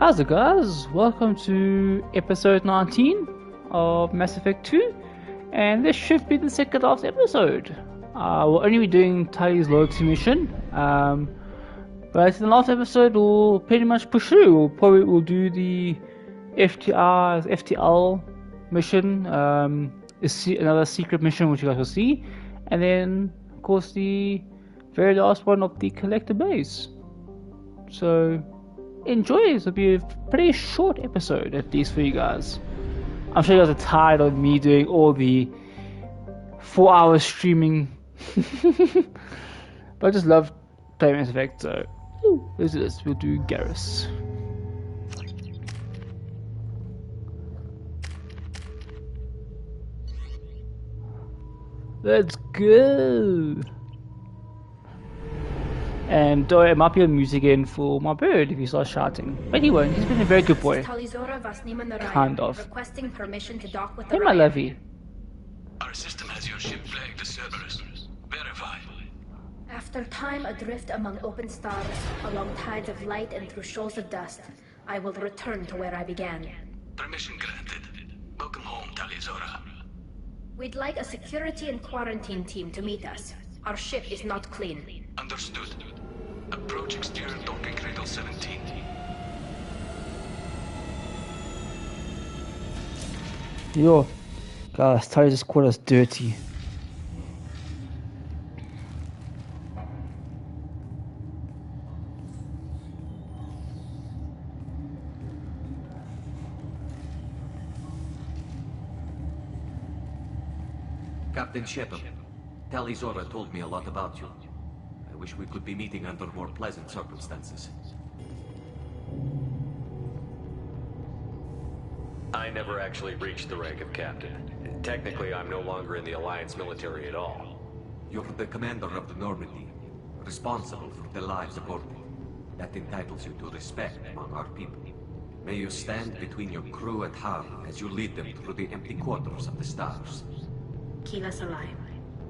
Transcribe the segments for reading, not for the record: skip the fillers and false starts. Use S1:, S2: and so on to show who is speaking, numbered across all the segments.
S1: How's it, guys? Welcome to episode 19 of Mass Effect 2, and this should be the second last episode. We'll only be doing Tali's loyalty mission, but in the last episode we'll pretty much push through. We'll do the FTL mission, another secret mission which you guys will see, and then of course the very last one of the collector base. So enjoy. This will be a pretty short episode, at least for you guys. I'm sure you guys are tired of me doing all the 4 hours streaming. But I just love playing Mass Effect, so let's do this. We'll do Garrus. Let's go. And it might be on music again for my bird if he starts shouting. But he won't. He's been a very good boy. Kind of.
S2: Requesting permission to dock with
S1: Hey, my lovey.
S3: Our system has your ship flagged as Cerberus. Verify.
S2: After time adrift among open stars, along tides of light and through shoals of dust, I will return to where I began.
S3: Permission granted. Welcome home, Tali.
S2: We'd like a security and quarantine team to meet us. Our ship is not clean.
S3: Understood. Approach exterior docking cradle 17.
S1: Yo, guys, Tali just called us dirty.
S4: Captain Shepard, Tali Zora told me a lot about you. I wish we could be meeting under more pleasant circumstances.
S5: I never actually reached the rank of captain. Technically, I'm no longer in the Alliance military at all.
S4: You're the commander of the Normandy, responsible for the lives aboard. That entitles you to respect among our people. May you stand between your crew and harm as you lead them through the empty quarters of the stars.
S2: Keep us alive.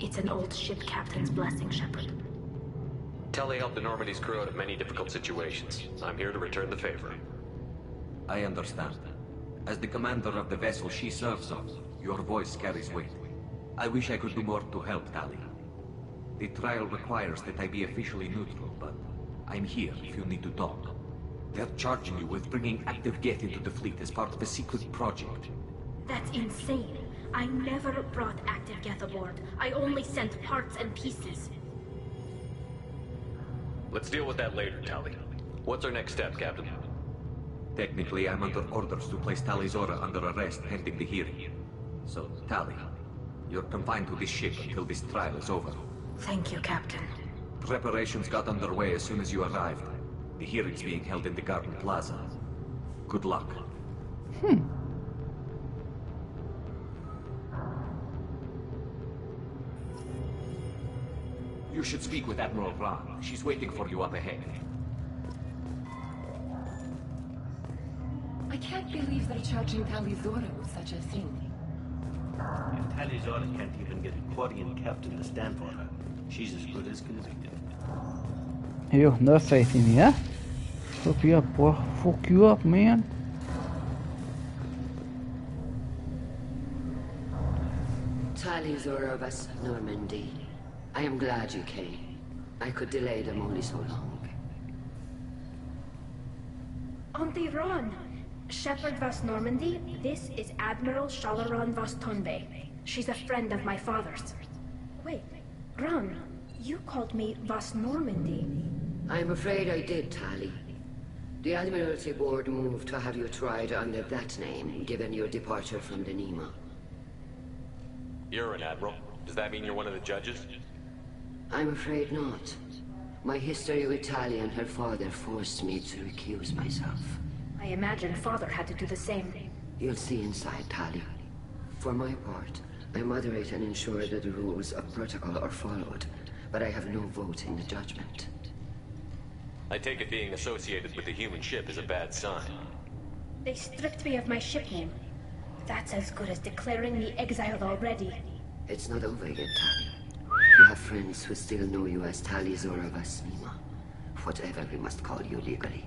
S2: It's an old ship captain's blessing, Shepard.
S5: Tali helped the Normandy's crew out of many difficult situations. I'm here to return the favor.
S4: I understand. As the commander of the vessel she serves on, your voice carries weight. I wish I could do more to help Tali. The trial requires that I be officially neutral, but I'm here if you need to talk. They're charging you with bringing active Geth into the fleet as part of a secret project.
S2: That's insane. I never brought active Geth aboard. I only sent parts and pieces.
S5: Let's deal with that later, Tali. What's our next step, Captain?
S4: Technically, I'm under orders to place Tali Zora under arrest pending the hearing. So, Tali, you're confined to this ship until this trial is over.
S2: Thank you, Captain.
S4: Preparations got underway as soon as you arrived. The hearing's being held in the Garden Plaza. Good luck. You should speak with Admiral Ron. She's waiting for you up ahead.
S6: I can't believe they're charging Tali Zora with such a thing.
S7: If Tali Zora can't even get a Quarian captain to stand for her, she's as good as convicted.
S1: Yo, no faith in me, huh? Fuck you up, boy. Fuck you up, man.
S8: Tali Zora of us, Normandy. I am glad you came. I could delay them only so long.
S2: Auntie Ron! Shepard Vas Normandy, this is Admiral Shalaron Vas Tonbe. She's a friend of my father's. Wait, Ron, you called me Vas Normandy.
S8: I'm afraid I did, Tali. The Admiralty Board moved to have you tried under that name, given your departure from the Nema.
S5: You're an admiral. Does that mean you're one of the judges?
S8: I'm afraid not. My history with Tali and her father forced me to recuse myself.
S2: I imagine father had to do the same.
S8: You'll see inside, Tali. For my part, I moderate and ensure that the rules of protocol are followed, but I have no vote in the judgment.
S5: I take it being associated with the human ship is a bad sign.
S2: They stripped me of my ship name. That's as good as declaring me exiled already.
S8: It's not over yet, Tali. You have friends who still know you as Tali Zora Vas Nema. Whatever we must call you legally.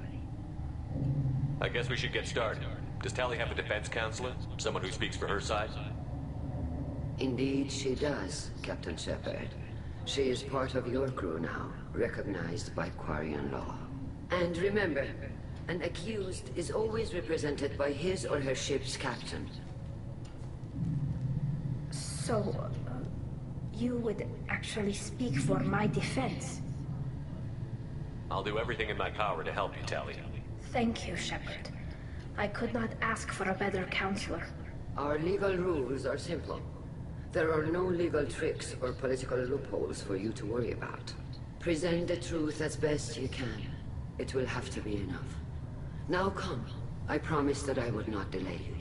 S5: I guess we should get started. Does Tali have a defense counselor? Someone who speaks for her side?
S8: Indeed, she does, Captain Shepard. She is part of your crew now, recognized by Quarian law. And remember, an accused is always represented by his or her ship's captain.
S2: So, you would actually speak for my defense?
S5: I'll do everything in my power to help you, Tali.
S2: Thank you, Shepard. I could not ask for a better counselor.
S8: Our legal rules are simple. There are no legal tricks or political loopholes for you to worry about. Present the truth as best you can. It will have to be enough. Now come. I promised that I would not delay you.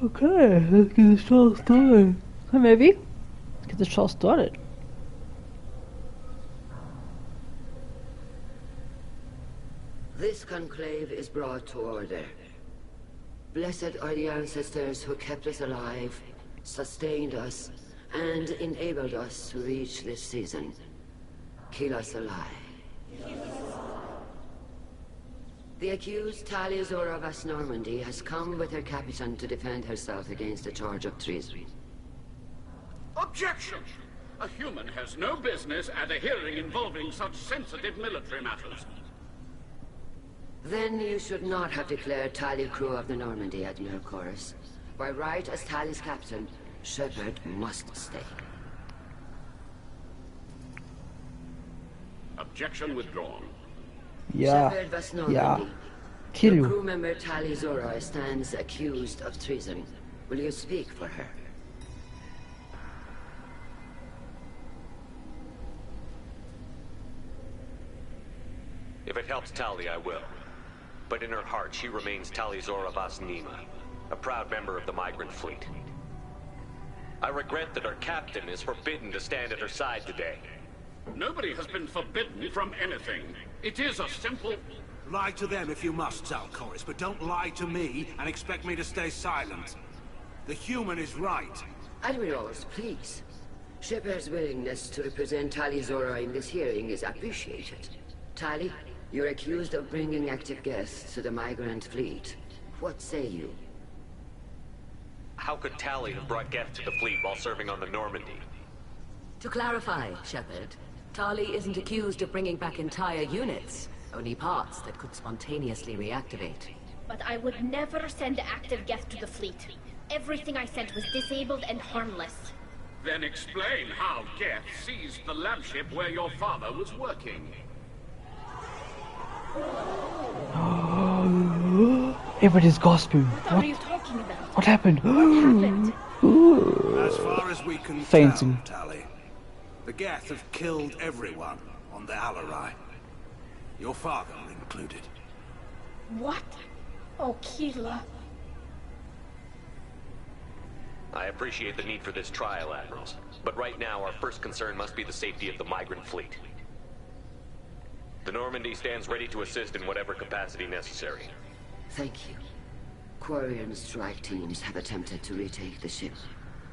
S1: Okay, let's get this trial started. Hey, maybe? Let's get this trial started.
S8: This conclave is brought to order. Blessed are the ancestors who kept us alive, sustained us, and enabled us to reach this season. Keep us alive. The accused Tali of West Normandy has come with her captain to defend herself against a charge of treason.
S9: Objection! A human has no business at a hearing involving such sensitive military matters.
S8: Then you should not have declared Tali crew of the Normandy, Admiral Chorus. By right as Tali's captain, Shepard must stay.
S9: Objection withdrawn.
S1: Yeah.
S8: Shepard West Normandy.
S1: Kill
S8: Your
S1: you.
S8: crew member Tali Zora stands accused of treason. Will you speak for her?
S5: If it helps Tali, I will. But in her heart, she remains Tali Zora Vas Nima, a proud member of the migrant fleet. I regret that her captain is forbidden to stand at her side today.
S9: Nobody has been forbidden from anything. It is a simple...
S7: Lie to them if you must, Zalcoris, but don't lie to me and expect me to stay silent. The human is right.
S8: Admirals, please. Shepard's willingness to represent Tali Zora in this hearing is appreciated. Tali, you're accused of bringing active guests to the migrant fleet. What say you?
S5: How could Tali have brought guests to the fleet while serving on the Normandy?
S6: To clarify, Shepard, Tali isn't accused of bringing back entire units, only parts that could spontaneously reactivate.
S2: But I would never send active guests to the fleet. Everything I sent was disabled and harmless.
S9: Then explain how Geth seized the lab ship where your father was working.
S1: Everybody's gospel.
S2: What are you talking about?
S1: What happened?
S2: What happened?
S7: As far as we can
S1: Fainting.
S7: tell, Tali, the Geth have killed everyone on the Alarai. Your father included.
S2: What? Oh, Keela.
S5: I appreciate the need for this trial, Admirals. But right now, our first concern must be the safety of the migrant fleet. The Normandy stands ready to assist in whatever capacity necessary.
S8: Thank you. Quarian strike teams have attempted to retake the ship,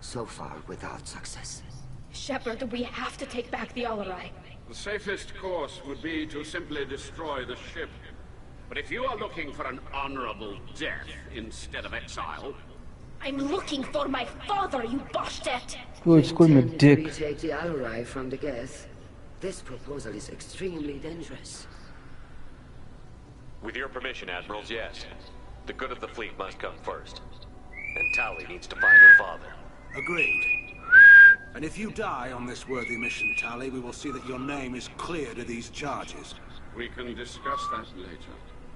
S8: so far without success.
S2: Shepard, we have to take back the Alarai.
S9: The safest course would be to simply destroy the ship. But if you are looking for an honorable death instead of exile...
S2: I'm looking for my father, you bastet!
S1: Good, it's called me a
S8: Intend to
S1: dick.
S8: retake the Alarai from the Geth. This proposal is extremely dangerous.
S5: With your permission, Admirals, yes. The good of the fleet must come first. And Tali needs to find her father.
S7: Agreed. And if you die on this worthy mission, Tali, we will see that your name is cleared of these charges.
S9: We can discuss that later.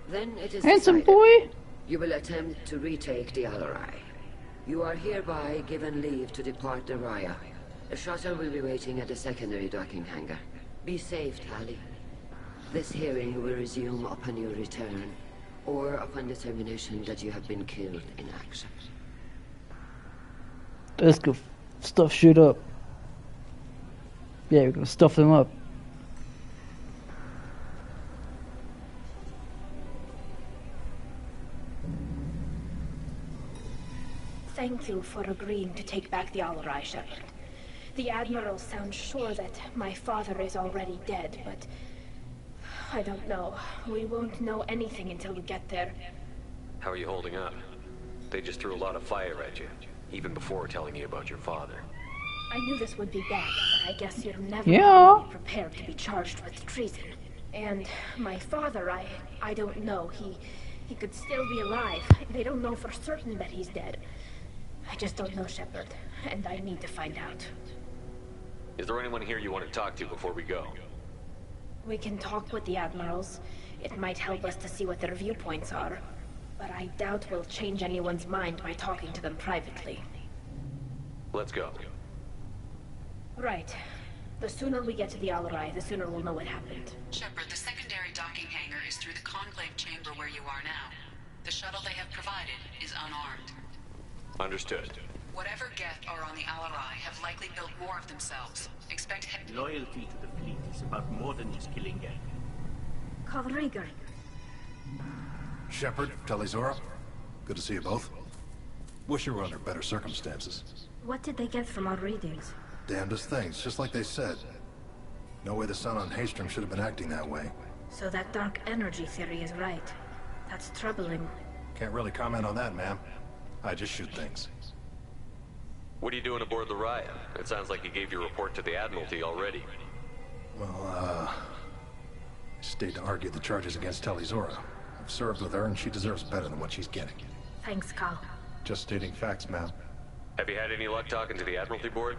S8: Then it is
S1: Handsome
S8: decided.
S1: boy.
S8: You will attempt to retake the Alarai. You are hereby given leave to depart the Raya. A shuttle will be waiting at the secondary docking hangar. Be safe, Tali. This hearing will resume upon your return, or upon determination that you have been killed in action.
S1: Let's go stuff shit up. Yeah, we're gonna stuff them up.
S2: Thank you for agreeing to take back the Alarai, Shepard. The Admiral sounds sure that my father is already dead, but... I don't know. We won't know anything until we get there.
S5: How are you holding up? They just threw a lot of fire at you, even before telling you about your father.
S2: I knew this would be bad, but I guess you're never
S1: Yeah.
S2: really prepared to be charged with treason. And my father, I don't know. He could still be alive. They don't know for certain that he's dead. I just don't know, Shepard, and I need to find out.
S5: Is there anyone here you want to talk to before we go?
S2: We can talk with the Admirals. It might help us to see what their viewpoints are. But I doubt we'll change anyone's mind by talking to them privately.
S5: Let's go.
S2: Right. The sooner we get to the Alarai, the sooner we'll know what happened.
S10: Shepard, the secondary docking hangar is through the conclave chamber where you are now. The shuttle they have provided is unarmed.
S5: Understood.
S10: Whatever Geth are on the Alarai have likely built more of themselves. Expect
S11: Loyalty to the fleet is about more than just killing Geth.
S2: Kalriger.
S12: Shepard, Tali Zora. Good to see you both. Wish you were under better circumstances.
S2: What did they get from our readings?
S12: Damnedest things, just like they said. No way the sun on Haystrom should have been acting that way.
S2: So that dark energy theory is right. That's troubling.
S12: Can't really comment on that, ma'am. I just shoot things.
S5: What are you doing aboard the Raya? It sounds like you gave your report to the Admiralty already.
S12: Well, stayed to argue the charges against Tali Zora. I've served with her, and she deserves better than what she's getting.
S2: Thanks, Kal.
S12: Just stating facts, ma'am.
S5: Have you had any luck talking to the Admiralty board?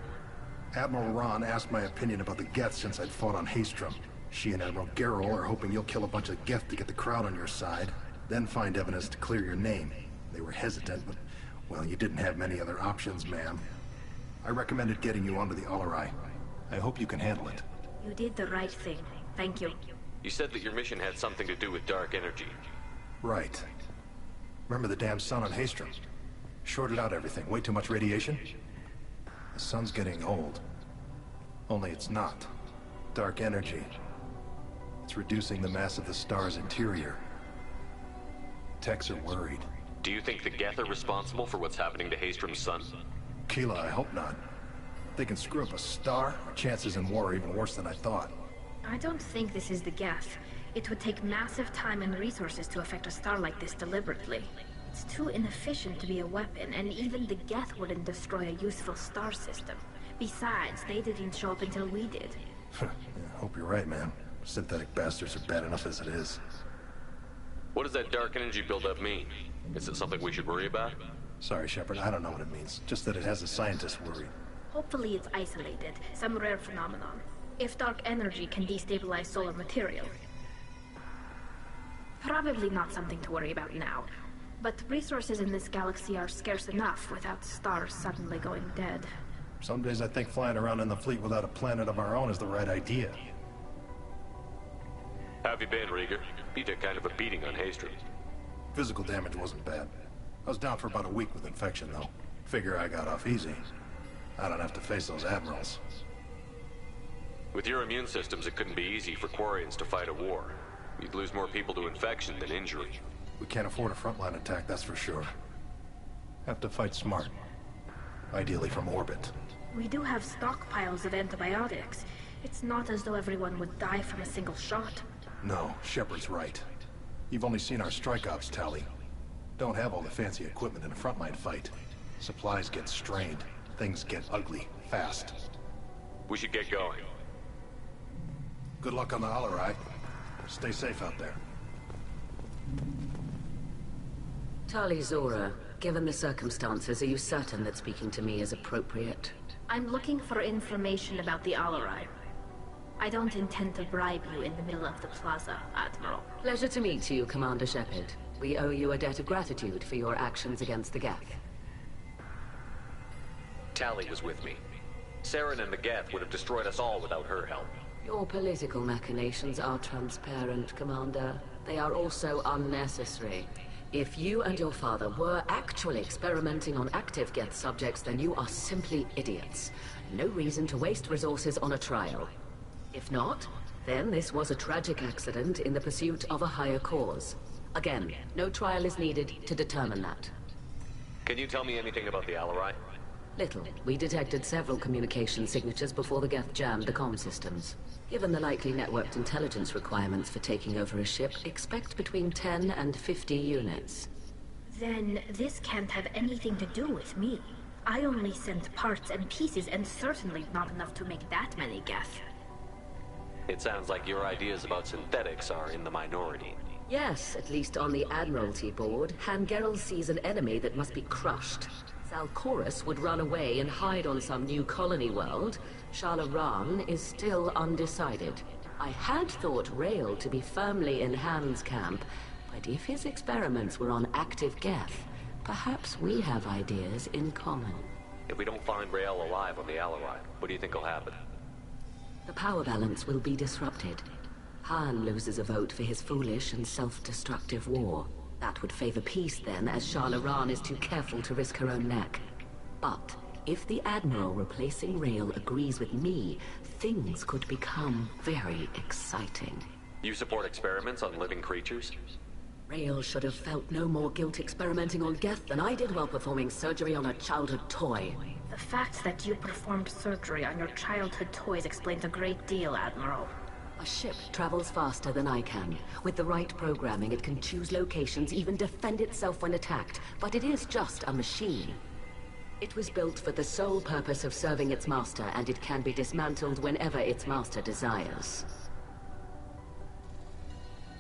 S12: Admiral Ron asked my opinion about the Geth since I'd fought on Haystrom. She and Admiral Garrel are hoping you'll kill a bunch of Geth to get the crowd on your side, then find evidence to clear your name. They were hesitant, but, well, you didn't have many other options, ma'am. I recommended getting you onto the Alarai. I hope you can handle it.
S2: You did the right thing. Thank you.
S5: You said that your mission had something to do with dark energy.
S12: Right. Remember the damn sun on Haystrom? Shorted out everything. Way too much radiation? The sun's getting old. Only it's not. Dark energy. It's reducing the mass of the star's interior. Techs are worried.
S5: Do you think the Geth are responsible for what's happening to Haystrom's sun?
S12: Keela, I hope not. If they can screw up a star, our chances in war are even worse than I thought.
S2: I don't think this is the Geth. It would take massive time and resources to affect a star like this deliberately. It's too inefficient to be a weapon, and even the Geth wouldn't destroy a useful star system. Besides, they didn't show up until we did.
S12: Yeah, hope you're right, man. Synthetic bastards are bad enough as it is.
S5: What does that dark energy buildup mean? Is it something we should worry about?
S12: Sorry, Shepard, I don't know what it means. Just that it has the scientists worried.
S2: Hopefully it's isolated, some rare phenomenon. If dark energy can destabilize solar material. Probably not something to worry about now. But resources in this galaxy are scarce enough without stars suddenly going dead.
S12: Some days I think flying around in the fleet without a planet of our own is the right idea.
S5: How have you been, Rieger? You took kind of a beating on Haystrom.
S12: Physical damage wasn't bad. I was down for about a week with infection, though. Figure I got off easy. I don't have to face those admirals.
S5: With your immune systems, it couldn't be easy for Quarians to fight a war. You'd lose more people to infection than injury.
S12: We can't afford a frontline attack, that's for sure. Have to fight smart. Ideally from orbit.
S2: We do have stockpiles of antibiotics. It's not as though everyone would die from a single shot.
S12: No, Shepard's right. You've only seen our strike ops, Tali. Don't have all the fancy equipment in a frontline fight. Supplies get strained. Things get ugly, fast.
S5: We should get going.
S12: Good luck on the Alarai. Stay safe out there.
S6: Tali Zora, given the circumstances, are you certain that speaking to me is appropriate?
S2: I'm looking for information about the Alarai. I don't intend to bribe you in the middle of the plaza, Admiral.
S6: Pleasure to meet you, Commander Shepard. We owe you a debt of gratitude for your actions against the Geth.
S5: Tali was with me. Saren and the Geth would have destroyed us all without her help.
S6: Your political machinations are transparent, Commander. They are also unnecessary. If you and your father were actually experimenting on active Geth subjects, then you are simply idiots. No reason to waste resources on a trial. If not, then this was a tragic accident in the pursuit of a higher cause. Again, no trial is needed to determine that.
S5: Can you tell me anything about the Alarai?
S6: Little. We detected several communication signatures before the Geth jammed the comm systems. Given the likely networked intelligence requirements for taking over a ship, expect between 10 and 50 units.
S2: Then this can't have anything to do with me. I only sent parts and pieces, and certainly not enough to make that many Geth.
S5: It sounds like your ideas about synthetics are in the minority.
S6: Yes, at least on the Admiralty board, Hangerel sees an enemy that must be crushed. Zalcorus would run away and hide on some new colony world. Shalaran is still undecided. I had thought Rael to be firmly in Han's camp, but if his experiments were on active Geth, perhaps we have ideas in common.
S5: If we don't find Rael alive on the Alarai, what do you think will happen?
S6: The power balance will be disrupted. Han loses a vote for his foolish and self-destructive war. That would favor peace then, as Shalaran is too careful to risk her own neck. But if the Admiral replacing Rael agrees with me, things could become very exciting.
S5: You support experiments on living creatures?
S6: Rael should have felt no more guilt experimenting on Geth than I did while performing surgery on a childhood toy.
S2: The fact that you performed surgery on your childhood toys explains a great deal, Admiral.
S6: A ship travels faster than I can. With the right programming, it can choose locations, even defend itself when attacked. But it is just a machine. It was built for the sole purpose of serving its master, and it can be dismantled whenever its master desires.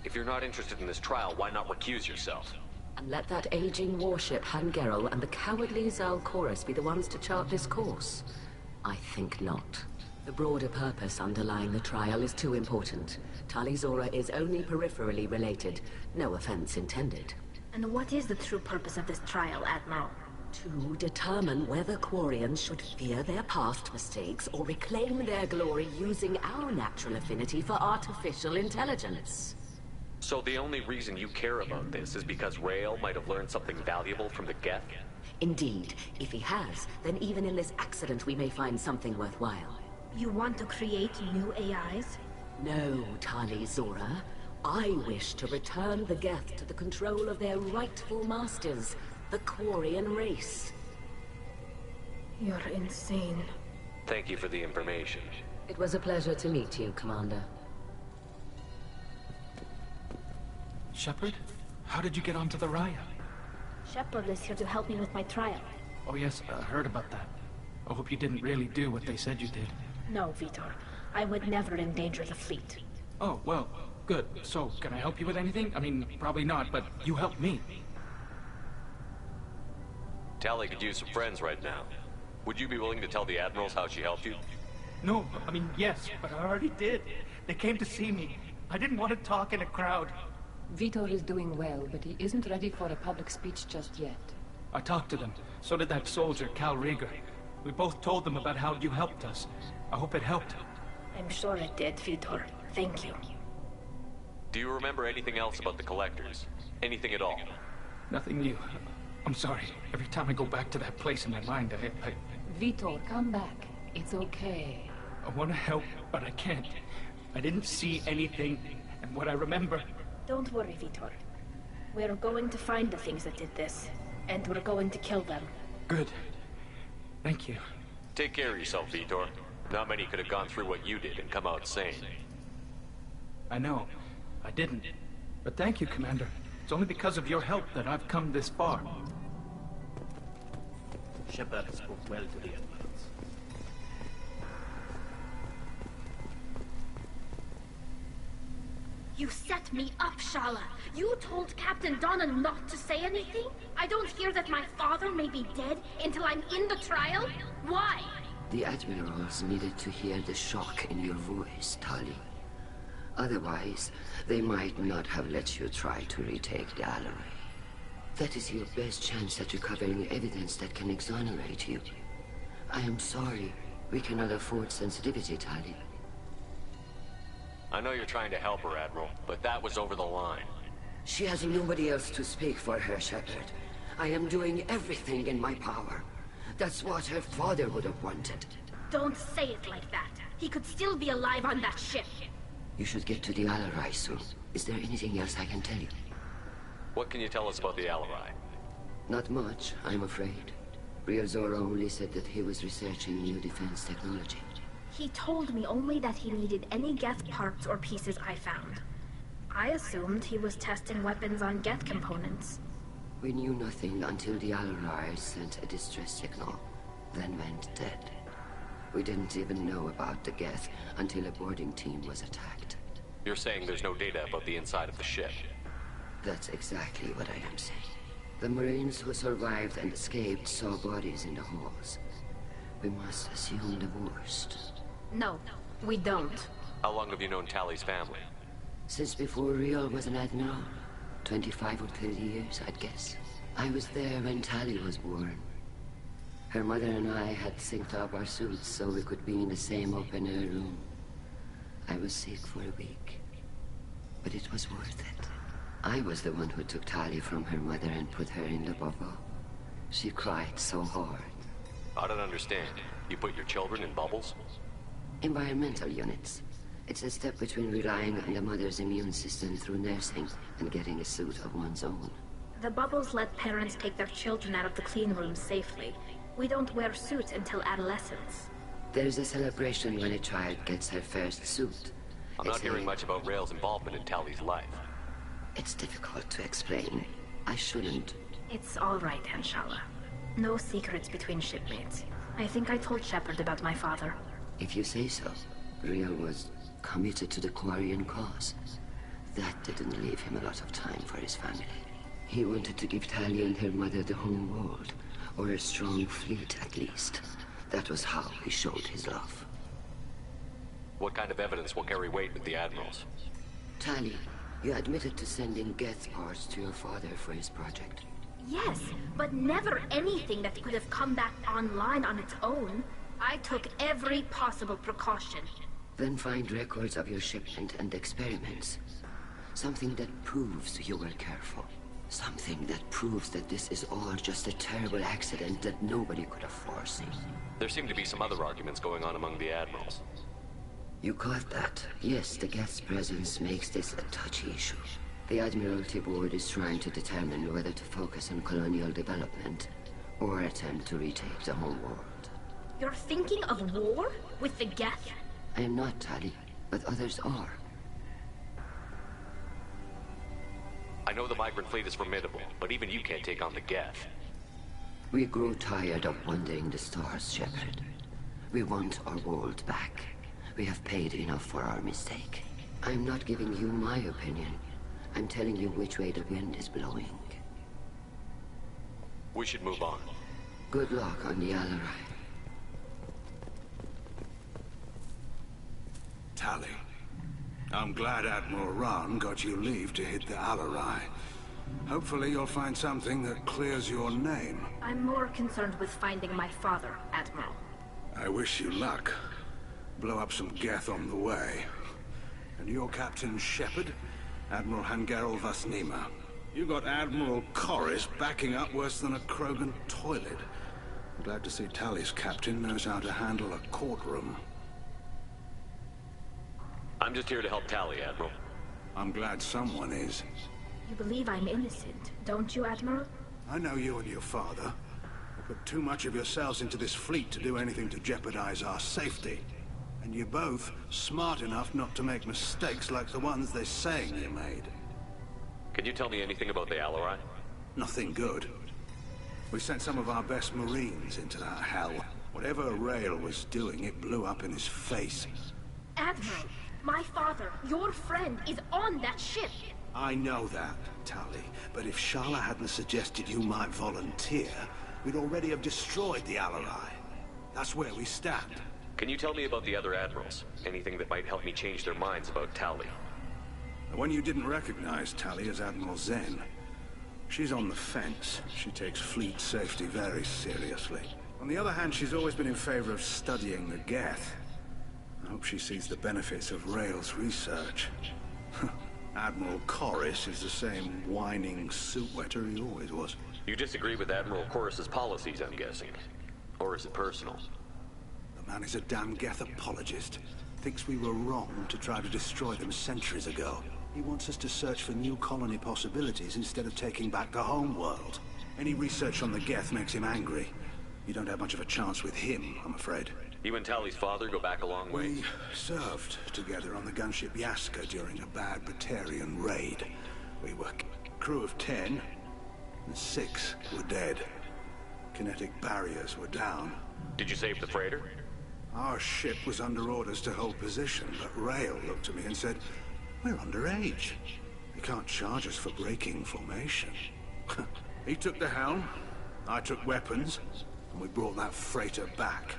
S5: If you're not interested in this trial, why not recuse yourself?
S6: And let that aging warship Hangerel and the cowardly Zalcorus be the ones to chart this course? I think not. The broader purpose underlying the trial is too important. Tali Zora is only peripherally related. No offense intended.
S2: And what is the true purpose of this trial, Admiral?
S6: To determine whether Quarians should fear their past mistakes or reclaim their glory using our natural affinity for artificial intelligence.
S5: So the only reason you care about this is because Rael might have learned something valuable from the Geth?
S6: Indeed. If he has, then even in this accident we may find something worthwhile.
S2: You want to create new AIs?
S6: No, Tali Zora. I wish to return the Geth to the control of their rightful masters, the Quarian race.
S2: You're insane.
S5: Thank you for the information.
S6: It was a pleasure to meet you, Commander.
S13: Shepard? How did you get onto the Raya?
S2: Shepard is here to help me with my trial.
S13: Oh yes, I heard about that. I hope you didn't really do what they said you did.
S2: No, Vitor. I would never endanger the fleet.
S13: Oh, well, good. So, can I help you with anything? I mean, probably not, but you helped me.
S5: Tali could use some friends right now. Would you be willing to tell the Admirals how she helped you?
S13: No, I mean, yes, but I already did. They came to see me. I didn't want to talk in a crowd.
S14: Vitor is doing well, but he isn't ready for a public speech just yet.
S13: I talked to them. So did that soldier, Cal Rieger. We both told them about how you helped us. I hope it helped.
S2: I'm sure it did, Vitor. Thank you.
S5: Do you remember anything else about the Collectors? Anything at all?
S13: Nothing new. I'm sorry. Every time I go back to that place in my mind, I...
S14: Vitor, come back. It's okay.
S13: I want to help, but I can't. I didn't see anything, and what I remember...
S2: Don't worry, Vitor. We're going to find the things that did this, and we're going to kill them.
S13: Good. Thank you.
S5: Take care of yourself, Vitor. Not many could have gone through what you did and come out sane.
S13: I know. I didn't. But thank you, Commander. It's only because of your help that I've come this far.
S11: Shepard spoke well to the Admirals.
S2: You set me up, Shala. You told Captain Donna not to say anything? I don't hear that my father may be dead until I'm in the trial? Why?
S8: The Admirals needed to hear the shock in your voice, Tali. Otherwise, they might not have let you try to retake the Alarai. That is your best chance at recovering evidence that can exonerate you. I am sorry. We cannot afford sensitivity, Tali.
S5: I know you're trying to help her, Admiral, but that was over the line.
S8: She has nobody else to speak for her, Shepard. I am doing everything in my power. That's what her father would have wanted.
S2: Don't say it like that. He could still be alive on that ship.
S8: You should get to the Alarai soon. Is there anything else I can tell you?
S5: What can you tell us about the Alarai?
S8: Not much, I'm afraid. Real Zora only said that he was researching new defense technology.
S2: He told me only that he needed any Geth parts or pieces I found. I assumed he was testing weapons on Geth components.
S8: We knew nothing until the Alarai sent a distress signal, then went dead. We didn't even know about the Geth until a boarding team was attacked.
S5: You're saying there's no data about the inside of the ship?
S8: That's exactly what I am saying. The Marines who survived and escaped saw bodies in the halls. We must assume the worst.
S2: No, we don't.
S5: How long have you known Tali's family?
S8: Since before Real was an admiral. 25 or 30 years, I'd guess. I was there when Tali was born. Her mother and I had synced up our suits so we could be in the same open-air room. I was sick for a week, but it was worth it. I was the one who took Tali from her mother and put her in the bubble. She cried so hard.
S5: I don't understand. You put your children in bubbles?
S8: Environmental units. It's a step between relying on the mother's immune system through nursing and getting a suit of one's own.
S2: The bubbles let parents take their children out of the clean rooms safely. We don't wear suits until adolescence.
S8: There's a celebration when a child gets her first suit.
S5: I'm not hearing much about Rail's involvement in Tali's life.
S8: It's difficult to explain. I shouldn't.
S2: It's all right, Anshala. No secrets between shipmates. I think I told Shepard about my father.
S8: If you say so. Real was committed to the Quarian cause. That didn't leave him a lot of time for his family. He wanted to give Tali and her mother the home world, or a strong fleet at least. That was how he showed his love.
S5: What kind of evidence will carry weight with the admirals?
S8: Tali, you admitted to sending Geth parts to your father for his project.
S2: Yes, but never anything that could have come back online on its own. I took every possible precaution.
S8: Then find records of your shipment and experiments. Something that proves you were careful. Something that proves that this is all just a terrible accident that nobody could have foreseen.
S5: There seem to be some other arguments going on among the admirals.
S8: You caught that? Yes, the Geth's presence makes this a touchy issue. The Admiralty Board is trying to determine whether to focus on colonial development or attempt to retake the home world.
S2: You're thinking of war? With the Geth?
S8: I am not, Tali, but others are.
S5: I know the migrant fleet is formidable, but even you can't take on the Geth.
S8: We grow tired of wandering the stars, Shepard. We want our world back. We have paid enough for our mistake. I'm not giving you my opinion. I'm telling you which way the wind is blowing.
S5: We should move on.
S8: Good luck on the Alarai.
S7: Tali, I'm glad Admiral Rahn got you leave to hit the Alarai. Hopefully you'll find something that clears your name.
S2: I'm more concerned with finding my father, Admiral.
S7: I wish you luck. Blow up some Geth on the way. And your Captain Shepard, Admiral Hangerel Vasnima. You got Admiral Corris backing up worse than a Krogan toilet. I'm glad to see Tali's captain knows how to handle a courtroom.
S5: I'm just here to help Tali, Admiral.
S7: I'm glad someone is.
S2: You believe I'm innocent, don't you, Admiral?
S7: I know you and your father. You put too much of yourselves into this fleet to do anything to jeopardize our safety. And you're both smart enough not to make mistakes like the ones they're saying you made.
S5: Can you tell me anything about the Alarai?
S7: Nothing good. We sent some of our best Marines into that hell. Whatever Rail was doing, it blew up in his face.
S2: Admiral, my father, your friend, is on that ship.
S7: I know that, Tali, but if Shala hadn't suggested you might volunteer, we'd already have destroyed the Alarai. That's where we stand.
S5: Can you tell me about the other admirals? Anything that might help me change their minds about Tali?
S7: The one you didn't recognize, Tali, is Admiral Zen. She's on the fence. She takes fleet safety very seriously. On the other hand, she's always been in favor of studying the Geth. I hope she sees the benefits of Rail's research. Admiral Corris is the same whining suit wetter he always was.
S5: You disagree with Admiral Corris's policies, I'm guessing. Or is it personal?
S7: The man is a damn Geth apologist. Thinks we were wrong to try to destroy them centuries ago. He wants us to search for new colony possibilities instead of taking back the home world. Any research on the Geth makes him angry. You don't have much of a chance with him, I'm afraid.
S5: You and Tali's father go back a long way.
S7: We served together on the gunship Yaska during a bad Batarian raid. We were a crew of 10, and 6 were dead. Kinetic barriers were down.
S5: Did you save the freighter?
S7: Our ship was under orders to hold position, but Rail looked at me and said, "We're underage. You can't charge us for breaking formation." He took the helm, I took weapons, and we brought that freighter back.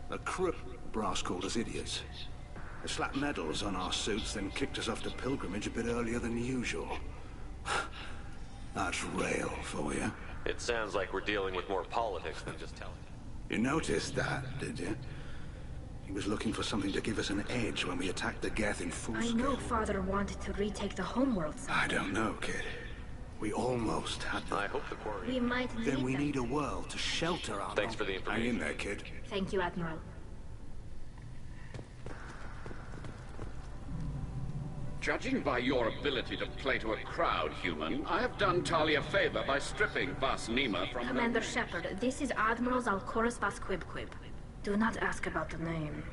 S7: The crew brass called us idiots. They slapped medals on our suits, then kicked us off to pilgrimage a bit earlier than usual. That's Rail for you.
S5: It sounds like we're dealing with more politics than just telling.
S7: You noticed that, did you? He was looking for something to give us an edge when we attacked the Geth in full scale.
S2: I know Father wanted to retake the homeworld.
S7: I don't know, kid. We almost had them.
S5: I hope the quarry...
S2: We might need
S7: Then we
S2: them.
S7: need a world to shelter our...
S5: Thanks for the information.
S7: Hang in there, kid.
S2: Thank you, Admiral.
S9: Judging by your ability to play to a crowd, human, I have done Tali a favor by stripping Vas Nima from
S2: Commander Shepard, this is Admiral Zalkoris Vas Quibquib. Do not ask about the name.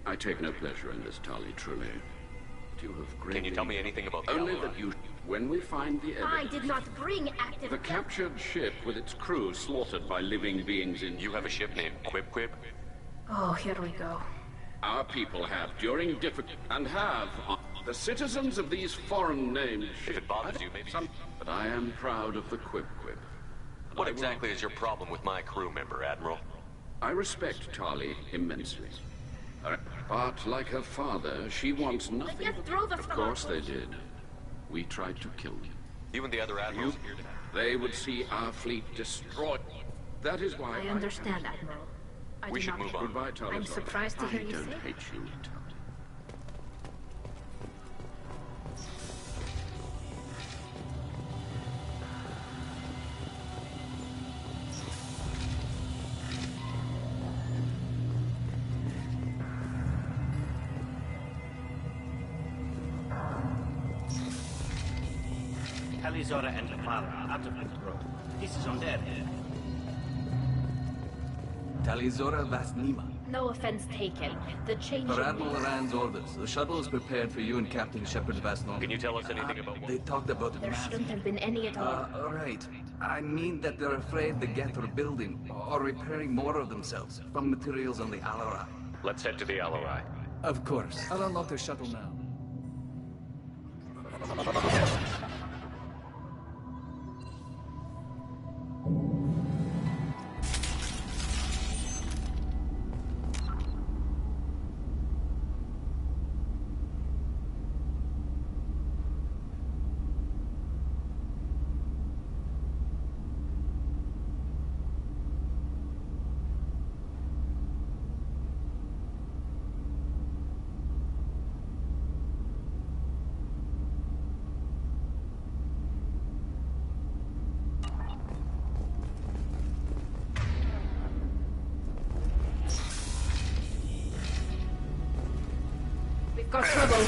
S9: I take no pleasure in this, Tali, truly. But you have greatly...
S5: Can you tell me anything about the
S9: Only
S5: Allies?
S9: that you... When we find the evidence...
S2: I did not bring active...
S9: The captured ship with its crew slaughtered by living beings in...
S5: You have a ship named Quib Quib?
S2: Oh, here we go.
S9: Our people have, during difficult... And have... The citizens of these foreign named ships...
S5: If it bothers you, maybe...
S9: But I am proud of the Quib Quib.
S5: What exactly is your problem with my crew member, Admiral?
S9: I respect Tali immensely. But like her father, she wants nothing...
S2: The Geth drove us
S9: Of
S2: from
S9: course
S2: our
S9: they
S2: fleet.
S9: did. We tried to kill them.
S5: You and the other admirals here today.
S9: They would see our fleet destroyed. That is why
S2: I understand, Admiral. I
S5: We
S2: do
S5: should
S2: not
S5: move
S2: hate-
S5: on.
S9: Goodbye, Tali.
S2: I'm surprised to hear you
S9: I don't
S2: say
S9: hate you, Tali.
S11: Talizora and Lafara are out of control. This is on their head.
S15: Talizora Vas Nima.
S2: No offense taken. The change...
S15: Per Admiral Rand's orders, the shuttle is prepared for you and Captain Shepard Vas Nima.
S5: Can you tell us anything about what...
S15: They talked about
S2: There
S15: mass...
S2: shouldn't have been any at all.
S15: right. I mean that they're afraid the Geth are building or repairing more of themselves from materials on the Alara.
S5: Let's head to the Allorai.
S15: Of course. I'll unlock their shuttle now.
S2: We've got trouble.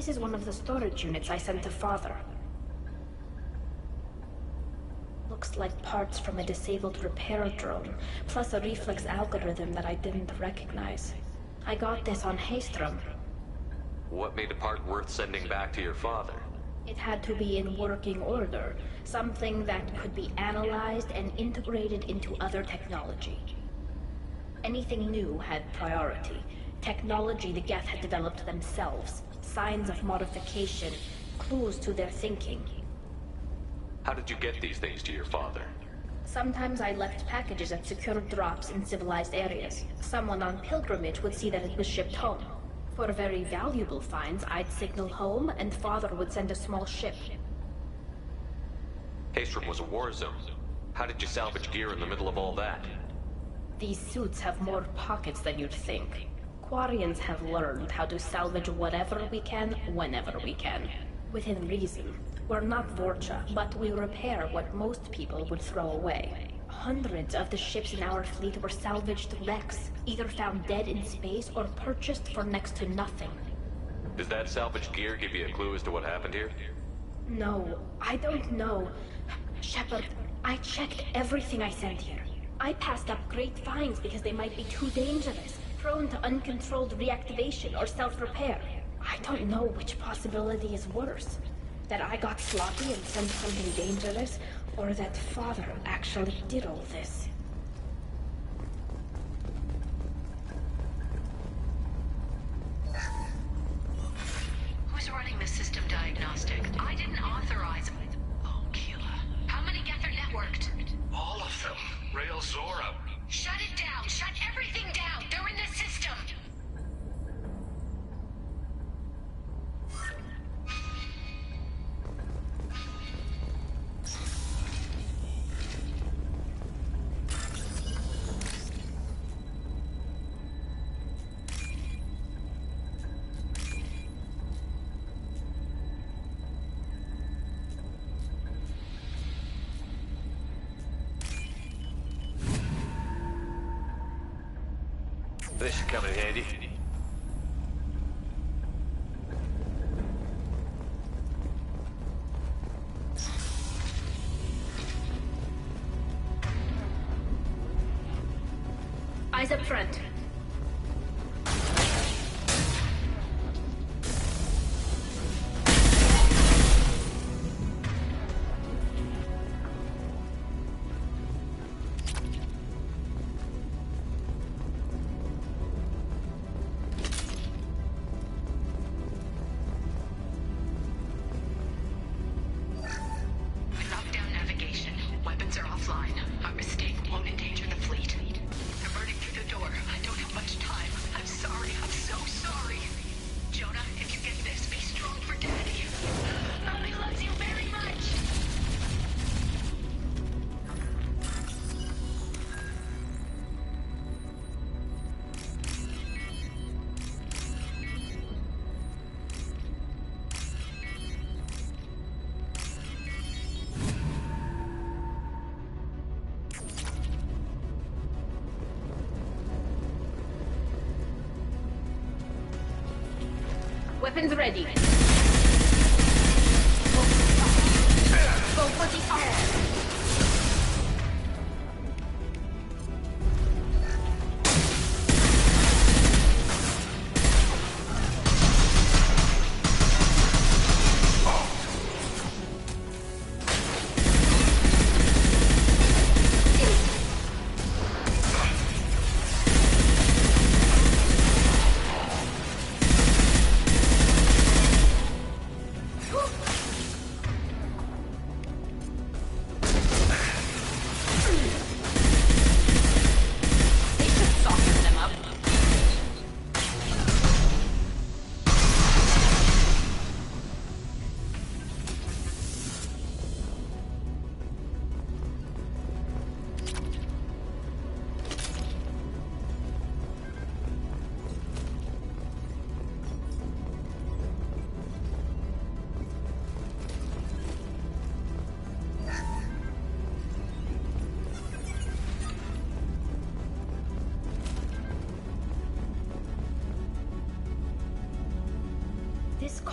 S2: This is one of the storage units I sent to Father. Looks like parts from a disabled repair drone, plus a reflex algorithm that I didn't recognize. I got this on Haystrom.
S5: What made a part worth sending back to your father?
S2: It had to be in working order, something that could be analyzed and integrated into other technology. Anything new had priority. Technology the Geth had developed themselves, signs of modification, clues to their thinking.
S5: How did you get these things to your father?
S2: Sometimes I left packages at secure drops in civilized areas. Someone on pilgrimage would see that it was shipped home. For very valuable finds, I'd signal home, and Father would send a small ship.
S5: Haystrom was a war zone. How did you salvage gear in the middle of all that?
S2: These suits have more pockets than you'd think. Quarians have learned how to salvage whatever we can, whenever we can. Within reason. We're not Vorcha, but we repair what most people would throw away. Hundreds of the ships in our fleet were salvaged wrecks, either found dead in space or purchased for next to nothing.
S5: Does that salvaged gear give you a clue as to what happened here?
S2: No, I don't know. Shepard, I checked everything I sent here. I passed up great finds because they might be too dangerous, prone to uncontrolled reactivation or self-repair. I don't know which possibility is worse. That I got sloppy and sent something dangerous, or that Father actually did all this.
S10: Who's running the system diagnostic? I didn't authorize... Oh, Keela. How many Geth are networked?
S3: All of them. Rail Zora.
S10: Shut it down! Shut everything down! They're in the system!
S5: This should come in handy.
S2: Eyes up front. Weapons ready. Go for the arm.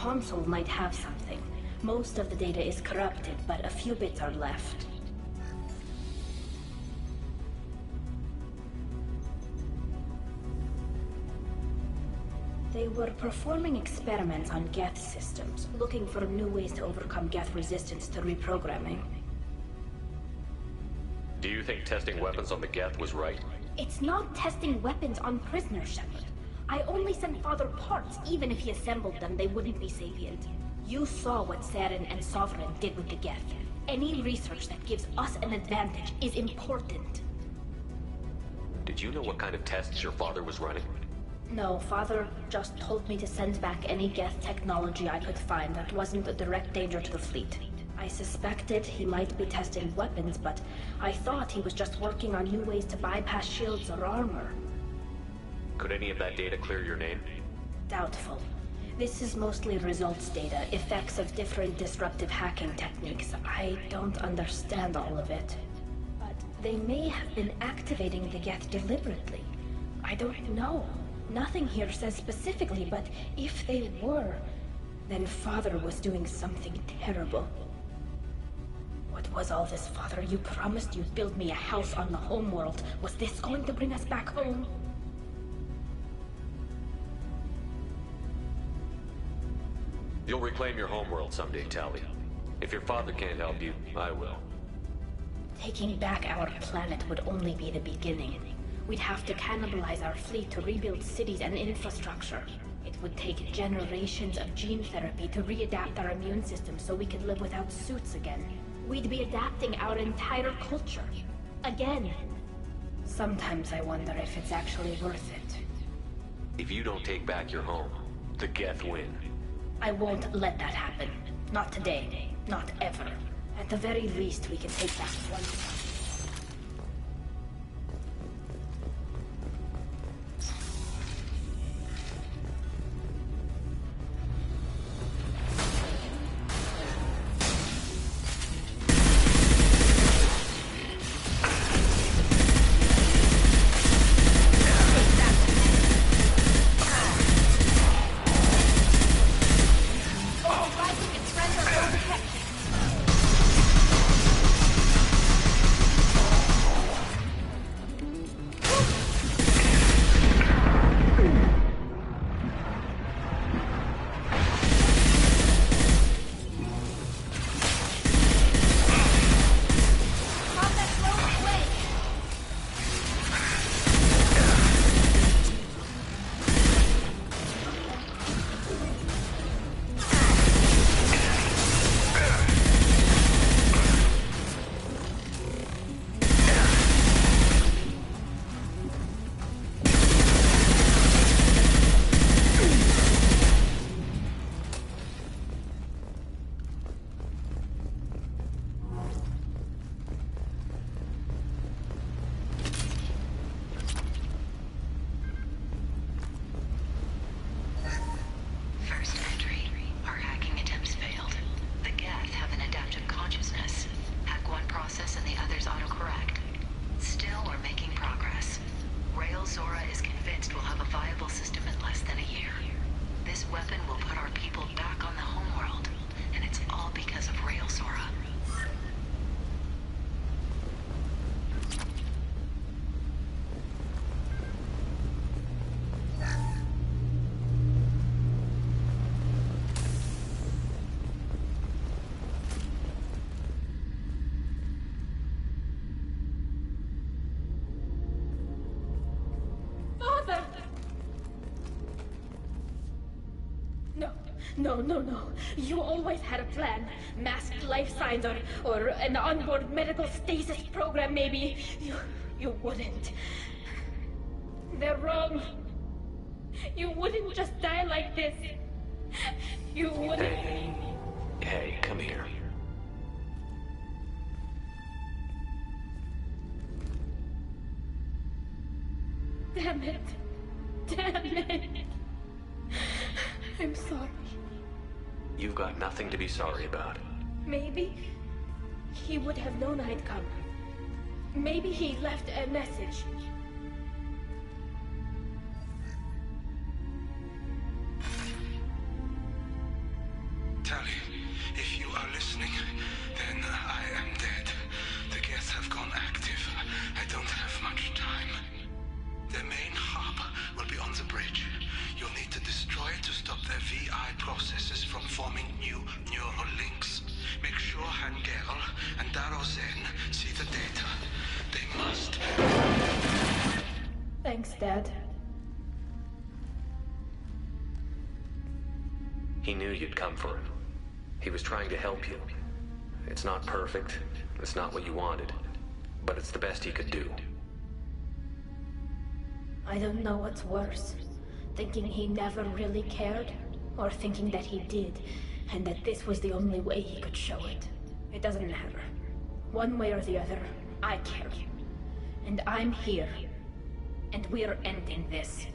S2: console might have something. Most of the data is corrupted, but a few bits are left. They were performing experiments on Geth systems, looking for new ways to overcome Geth resistance to reprogramming.
S5: Do you think testing weapons on the Geth was right?
S2: It's not testing weapons on prisoners, Shepard. I only sent Father parts. Even if he assembled them, they wouldn't be sapient. You saw what Saren and Sovereign did with the Geth. Any research that gives us an advantage is important.
S5: Did you know what kind of tests your father was running?
S2: No, Father just told me to send back any Geth technology I could find that wasn't a direct danger to the fleet. I suspected he might be testing weapons, but I thought he was just working on new ways to bypass shields or armor.
S5: Could any of that data clear your name?
S2: Doubtful. This is mostly results data, effects of different disruptive hacking techniques. I don't understand all of it. But they may have been activating the Geth deliberately. I don't know. Nothing here says specifically, but if they were, then Father was doing something terrible. What was all this, Father? You promised you'd build me a house on the homeworld. Was this going to bring us back home?
S5: You'll reclaim your homeworld someday, Tali. If your father can't help you, I will.
S2: Taking back our planet would only be the beginning. We'd have to cannibalize our fleet to rebuild cities and infrastructure. It would take generations of gene therapy to readapt our immune system so we could live without suits again. We'd be adapting our entire culture. Again. Sometimes I wonder if it's actually worth it.
S5: If you don't take back your home, the Geth win.
S2: I won't let that happen. Not today. Not ever. At the very least, we can take back one son. No. You always had a plan. Masked life signs or an onboard medical stasis program, maybe. You wouldn't. They're wrong. You wouldn't just die like this. You wouldn't.
S5: Hey, come here.
S2: Damn it. I'm sorry.
S5: You've got nothing to be sorry about.
S2: Maybe he would have known I'd come. Maybe he left a message.
S7: Darozen see the data. They must.
S2: Thanks, Dad.
S5: He knew you'd come for him. He was trying to help you. It's not perfect. It's not what you wanted. But it's the best he could do.
S2: I don't know what's worse. Thinking he never really cared, or thinking that he did, and that this was the only way he could show it. It doesn't matter. One way or the other, I care. And I'm here. And we're ending this.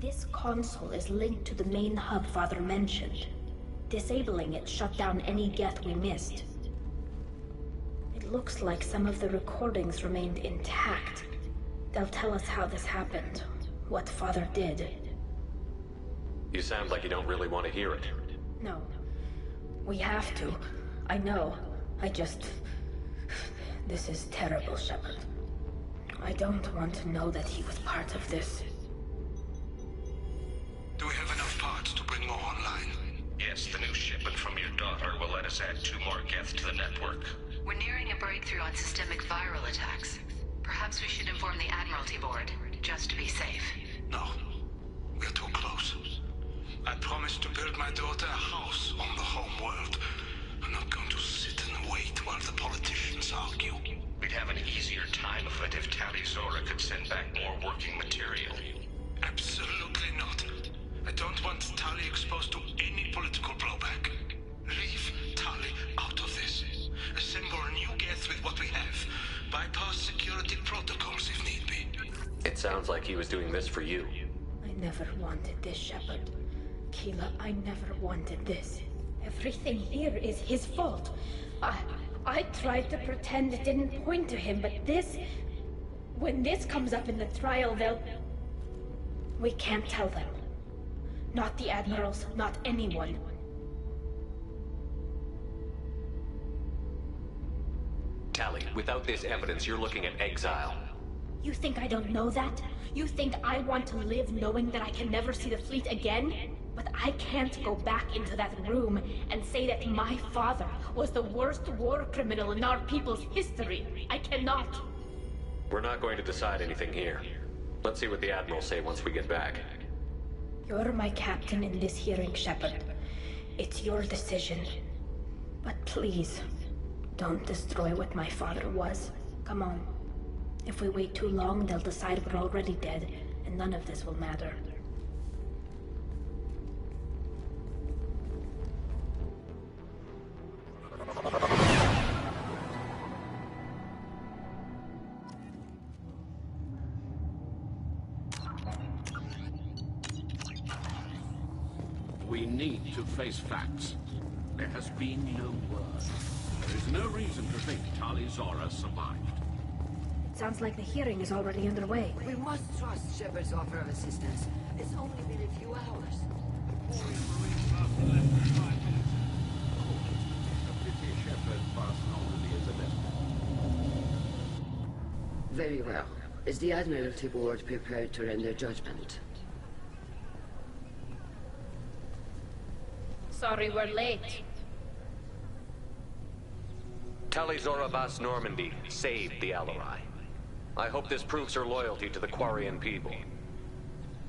S2: This console is linked to the main hub Father mentioned. Disabling it shut down any Geth we missed. It looks like some of the recordings remained intact. They'll tell us how this happened, what Father did.
S5: You sound like you don't really want to hear it.
S2: No. We have to. I know. This is terrible, Shepard. I don't want to know that he was part of this.
S7: Do we have enough parts to bring more online?
S3: Yes, the new shipment from your daughter will let us add 2 more Geth to the network.
S10: We're nearing a breakthrough on systemic viral attacks. Perhaps we should inform the Admiralty Board, just to be safe.
S7: No. We're too close. I promised to build my daughter a house on the home world. I'm not going to sit and wait while the politicians argue.
S3: We'd have an easier time of it if Tali Zora could send back more working material.
S7: Absolutely not. I don't want Tali exposed to any political blowback. Leave Tali out of this. Assemble a new Geth with what we have. Bypass security protocols if need be.
S5: It sounds like he was doing this for you.
S2: I never wanted this, Shepard. Keela, I never wanted this. Everything here is his fault. I tried to pretend it didn't point to him, but this... When this comes up in the trial, they'll... We can't tell them. Not the Admirals, not anyone.
S5: Tali, without this evidence, you're looking at exile.
S2: You think I don't know that? You think I want to live knowing that I can never see the fleet again? But I can't go back into that room and say that my father was the worst war criminal in our people's history. I cannot.
S5: We're not going to decide anything here. Let's see what the Admirals say once we get back.
S2: You're my captain in this hearing, Shepard. It's your decision. But please, don't destroy what my father was. Come on. If we wait too long, they'll decide we're already dead, and none of this will matter.
S9: We need to face facts. There has been no word. There is no reason to think Tali Zora survived.
S2: Sounds like the hearing is already underway.
S8: We must trust Shepard's offer of assistance. It's only been a few hours. Very well. Is the Admiralty Board prepared to render judgment?
S2: Sorry we're late.
S5: Tali Zora Vas Normandy saved the Alarai. I hope this proves her loyalty to the Quarian people.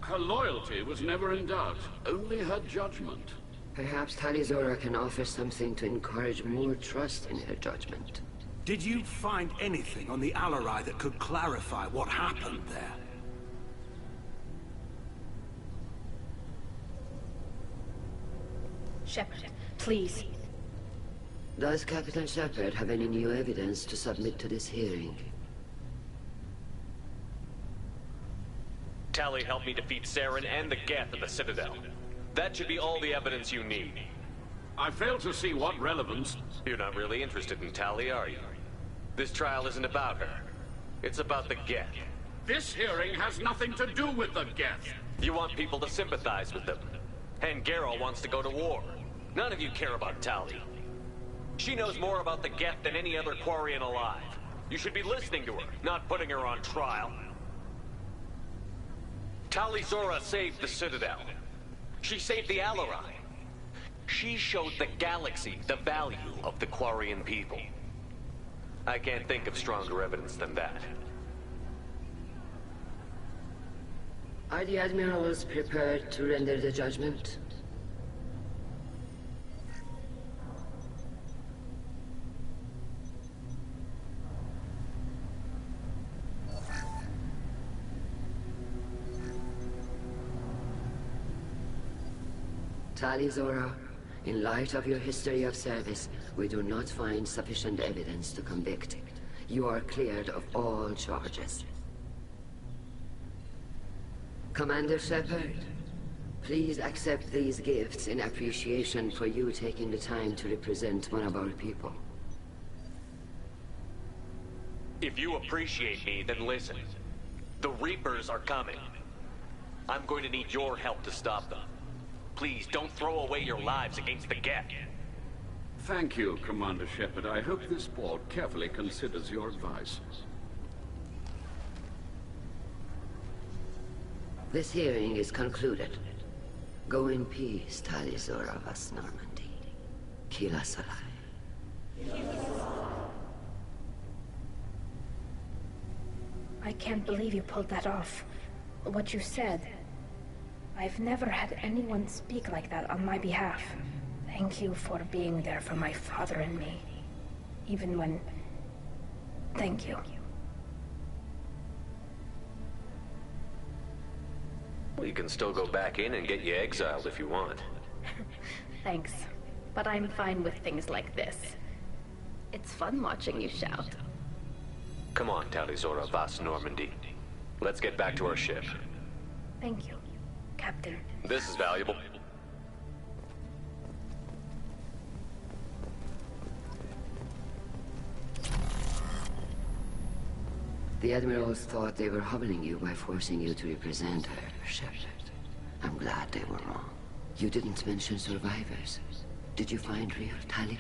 S9: Her loyalty was never in doubt, only her judgment.
S8: Perhaps Tali Zora can offer something to encourage more trust in her judgment.
S7: Did you find anything on the Alarai that could clarify what happened there?
S2: Shepard, please.
S8: Does Captain Shepard have any new evidence to submit to this hearing?
S5: Tali helped me defeat Saren and the Geth at the Citadel. That should be all the evidence you need.
S9: I fail to see what relevance...
S5: You're not really interested in Tali, are you? This trial isn't about her. It's about the Geth.
S9: This hearing has nothing to do with the Geth.
S5: You want people to sympathize with them. And Geralt wants to go to war. None of you care about Tali. She knows more about the Geth than any other Quarian alive. You should be listening to her, not putting her on trial. Tali Zora saved the Citadel. She saved the Alarai. She showed the galaxy the value of the Quarian people. I can't think of stronger evidence than that.
S8: Are the Admirals prepared to render the judgment? Tali Zora, in light of your history of service, we do not find sufficient evidence to convict. You are cleared of all charges. Commander Shepard, please accept these gifts in appreciation for you taking the time to represent one of our people.
S5: If you appreciate me, then listen. The Reapers are coming. I'm going to need your help to stop them. Please, don't throw away your lives against the Geth.
S9: Thank you, Commander Shepard. I hope this board carefully considers your advice.
S8: This hearing is concluded. Go in peace, Tali Zora Vas Normandy. Kila Salai.
S2: I can't believe you pulled that off. What you said. I've never had anyone speak like that on my behalf. Thank you for being there for my father and me. Even when... Thank you.
S5: We can still go back in and get you exiled if you want.
S2: Thanks. But I'm fine with things like this. It's fun watching you shout.
S5: Come on, Tali Zora Vas Normandy. Let's get back to our ship.
S2: Thank you, Captain.
S5: This is valuable.
S8: The Admirals thought they were humbling you by forcing you to represent her, Shepard. I'm glad they were wrong. You didn't mention survivors. Did you find real Tali?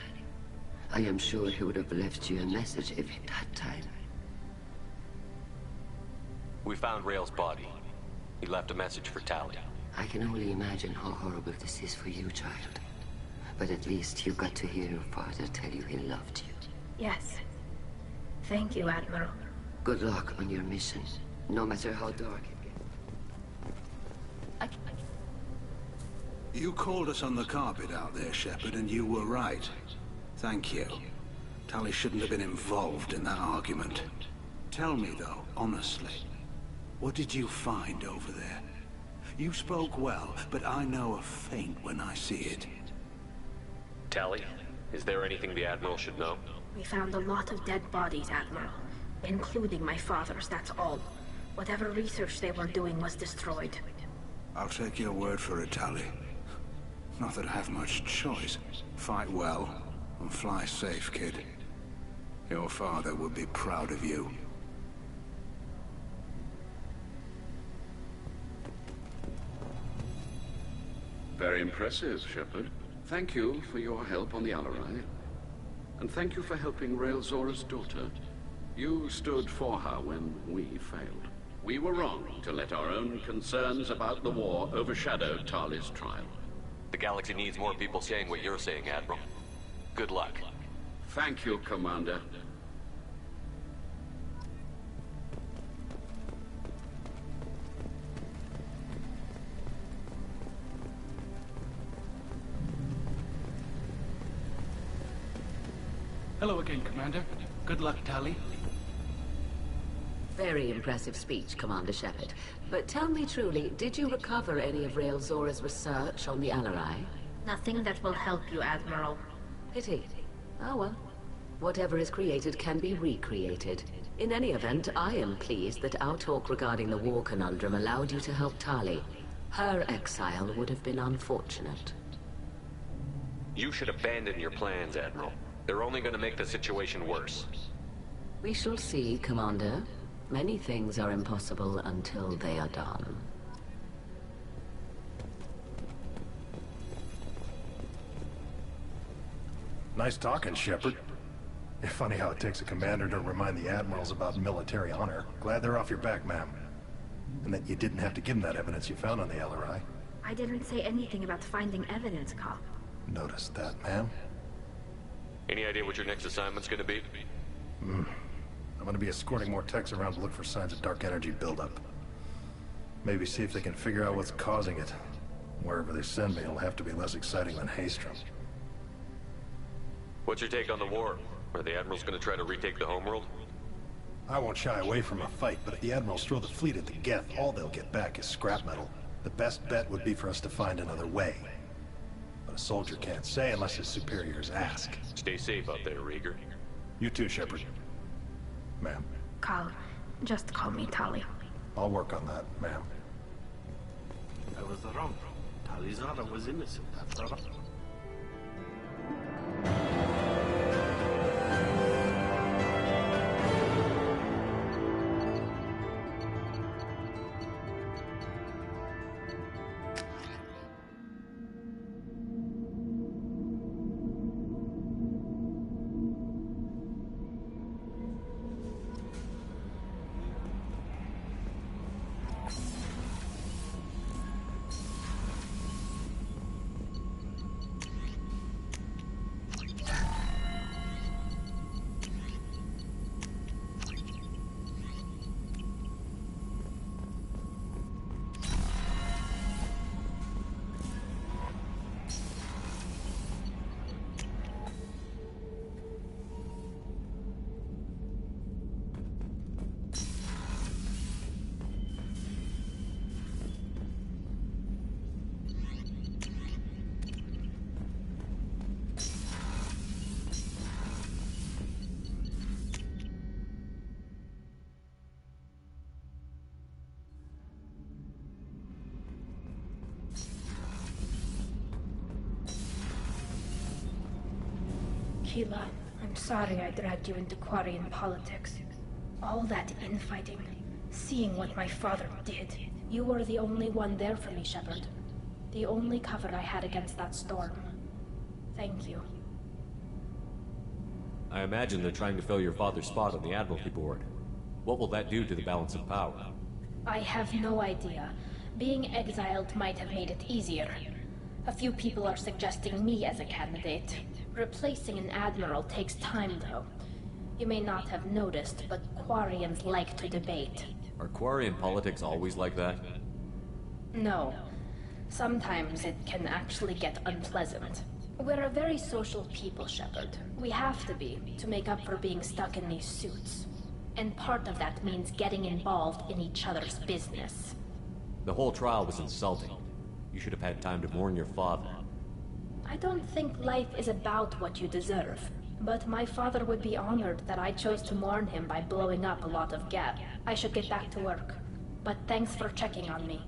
S8: I am sure he would have left you a message if he'd had time.
S5: We found Rael's body. He left a message for Tali.
S8: I can only imagine how horrible this is for you, child. But at least you got to hear your father tell you he loved you.
S2: Yes. Thank you, Admiral.
S8: Good luck on your mission, no matter how dark it gets.
S7: You called us on the carpet out there, Shepard, and you were right. Thank you. Tali shouldn't have been involved in that argument. Tell me, though, honestly, what did you find over there? You spoke well, but I know a feint when I see it.
S5: Tali, is there anything the Admiral should know?
S2: We found a lot of dead bodies, Admiral. Including my father's, that's all. Whatever research they were doing was destroyed.
S7: I'll take your word for it, Tali. Not that I have much choice. Fight well, and fly safe, kid. Your father would be proud of you.
S9: Very impressive, Shepard. Thank you for your help on the Alarai. And thank you for helping Rael Zora's daughter. You stood for her when we failed. We were wrong to let our own concerns about the war overshadow Tali's trial.
S5: The galaxy needs more people saying what you're saying, Admiral. Good luck.
S9: Thank you, Commander.
S13: Hello again, Commander. Good luck, Tali.
S6: Very impressive speech, Commander Shepard. But tell me truly, did you recover any of Rael Zora's research on the Alarai?
S2: Nothing that will help you, Admiral.
S6: Pity. Oh well. Whatever is created can be recreated. In any event, I am pleased that our talk regarding the war conundrum allowed you to help Tali. Her exile would have been unfortunate.
S5: You should abandon your plans, Admiral. They're only going to make the situation worse.
S6: We shall see, Commander. Many things are impossible until they are done.
S12: Nice talking, Shepard. It's funny how it takes a commander to remind the admirals about military honor. Glad they're off your back, ma'am. And that you didn't have to give them that evidence you found on the LRI.
S2: I didn't say anything about finding evidence, Carl.
S12: Noticed that, ma'am.
S5: Any idea what your next assignment's going to be?
S12: I'm gonna be escorting more techs around to look for signs of dark energy buildup. Maybe see if they can figure out what's causing it. Wherever they send me, it'll have to be less exciting than Haystrom.
S5: What's your take on the war? Are the Admirals going to try to retake the homeworld?
S12: I won't shy away from a fight, but if the Admirals throw the fleet at the Geth, all they'll get back is scrap metal. The best bet would be for us to find another way. But a soldier can't say unless his superiors ask.
S5: Stay safe out there, Rieger.
S12: You too, Shepard. Ma'am.
S2: Carl, just call me Tali.
S12: I'll work on that, ma'am.
S11: I was wrong. Tali Zara was innocent after all.
S2: Keela, I'm sorry I dragged you into Quarian politics. All that infighting, seeing what my father did. You were the only one there for me, Shepard. The only cover I had against that storm. Thank you.
S16: I imagine they're trying to fill your father's spot on the Admiralty Board. What will that do to the balance of power?
S2: I have no idea. Being exiled might have made it easier. A few people are suggesting me as a candidate. Replacing an admiral takes time, though. You may not have noticed, but Quarians like to debate.
S16: Are Quarian politics always like that?
S2: No. Sometimes it can actually get unpleasant. We're a very social people, Shepard. We have to be, to make up for being stuck in these suits. And part of that means getting involved in each other's business.
S16: The whole trial was insulting. You should have had time to mourn your father.
S2: I don't think life is about what you deserve. But my father would be honored that I chose to mourn him by blowing up a lot of Geth. I should get back to work. But thanks for checking on me.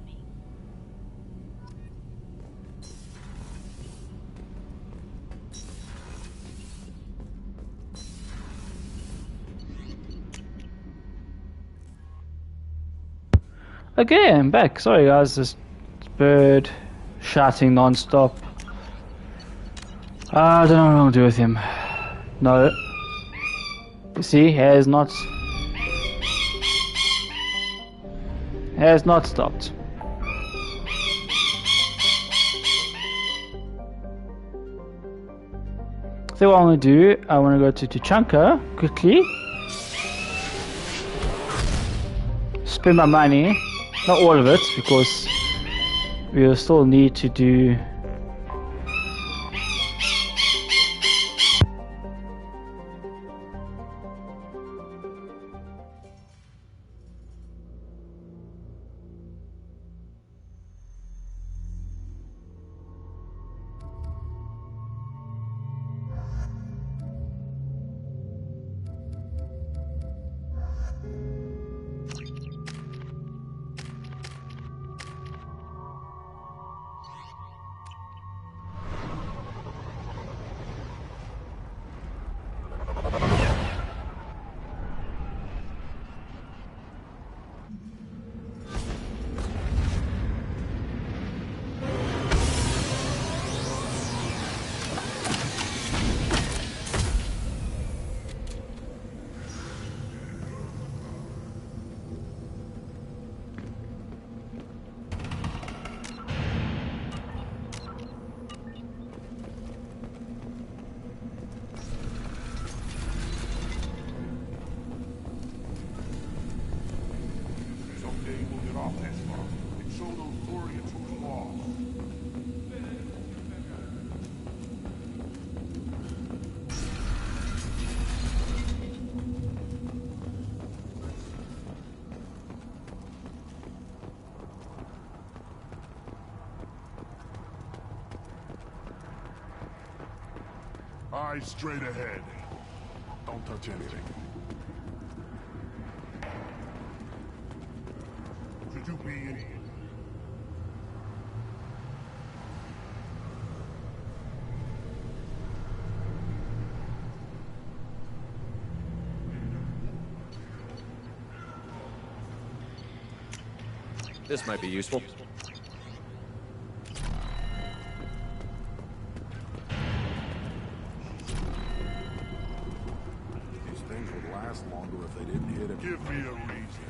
S1: Okay, I'm back. Sorry guys, this bird shouting non-stop. I don't know what I'm gonna do with him. No. You see, has not stopped. So what I want to do, I want to go to Tuchanka quickly. Spend my money, not all of it, because we will still need to do
S17: Eyes straight ahead. Don't touch anything. Should you be in?
S16: This might be useful.
S17: Longer if they didn't hit him. Give me a reason.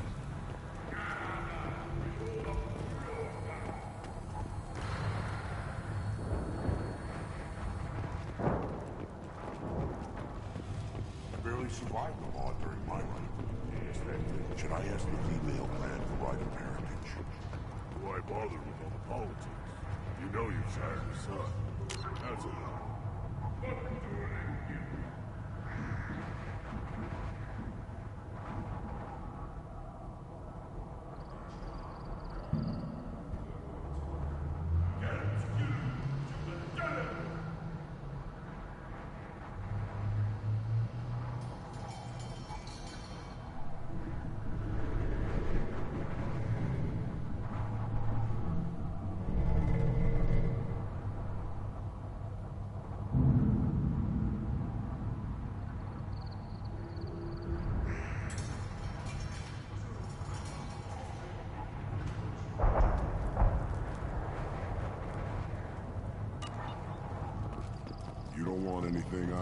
S17: Barely survived the law during my run. Should I ask the female clan for right of parentage? Why bother with all the politics? You know you've sired your son. That's enough. You don't want anything,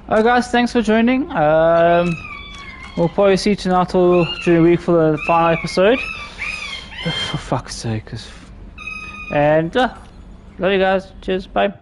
S1: Alright guys, thanks for joining. We'll probably see Tanato during the week for the final episode. For fuck's sake. And love you guys. Cheers. Bye.